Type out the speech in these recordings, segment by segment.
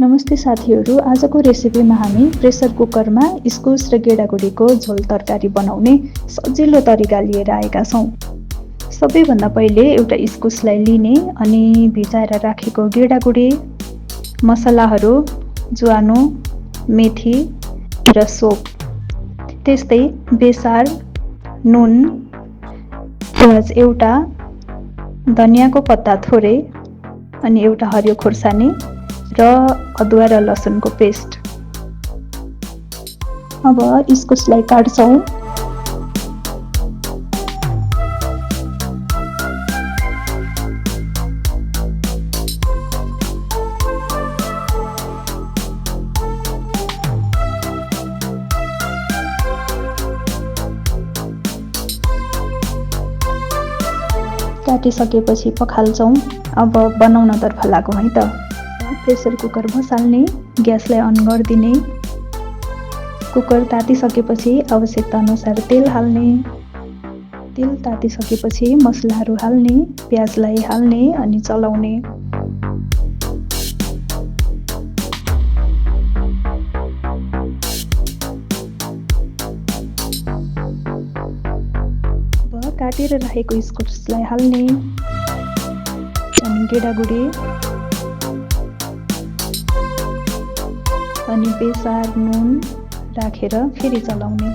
नमस्ते साथीहरू, आजको रेसिपीमा हामी प्रेसर कुकरमा इस्कुस र गेडागुडीको झोल तरकारी बनाउने सजिलो तरिका लिएर आएका छौँ। सबैभन्दा पहिले एउटा इस्कुसलाई लिने अनि भिजाएर राखेको गेडागुडी, मसलाहरू ज्वानो, मेथी र सोप, त्यस्तै बेसार, नुन, प्याज एउटा, धनियाँको पत्ता थोरै अनि एउटा हरियो खुर्सानी र अदुवा र लसुनको पेस्ट। अब इस्कुसलाई काट्छौँ। काटिसकेपछि पखाल्छौँ। अब बनाउनतर्फ लागौँ है त। प्रेसर कुकर बसाल्ने, ग्यासलाई अन गरिदिने, कुकर तातिसकेपछि आवश्यकता अनुसार तेल हाल्ने, तेल तातिसकेपछि मसलाहरू हाल्ने, प्याजलाई हाल्ने अनि चलाउने। अब काटेर राखेको इस्कुसलाई हाल्ने अनि गेडागुडी अनि बेसार, नुन राखेर फेरि चलाउने।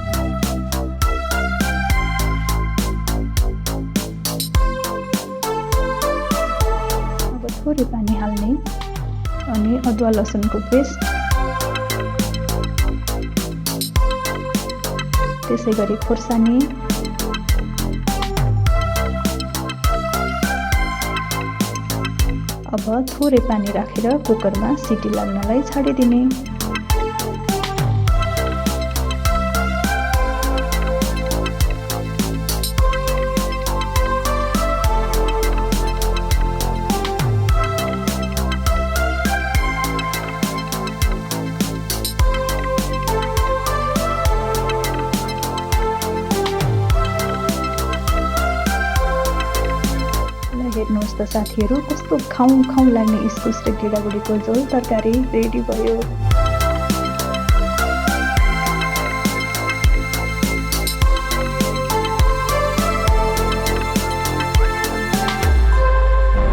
अब थोरै पानी हाल्ने अनि अदुवा लसुनको पेस्ट, त्यसै गरी खुर्सानी, अब थोरै पानी राखेर कुकरमा सिटी लाग्नलाई छाडिदिने। हेर्नुहोस् त साथीहरू, कस्तो खाउँ खाउँ लाग्ने इस्कुस र गेडागुडीको झोल तरकारी रेडी भयो।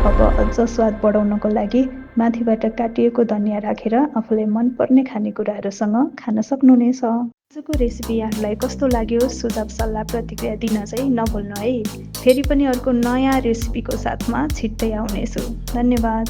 अब अझ स्वाद बढाउनको लागि माथिबाट काटिएको धनियाँ राखेर आफूलाई मनपर्ने खानेकुराहरूसँग खान सक्नुहुनेछ। आजको रेसिपी यहाँहरूलाई कस्तो लाग्यो, सुझाव सल्लाह प्रतिक्रिया दिन चाहिँ नभुल्नु है। फेरि पनि अर्को नयाँ रेसिपीको साथमा छिट्टै आउनेछु। धन्यवाद।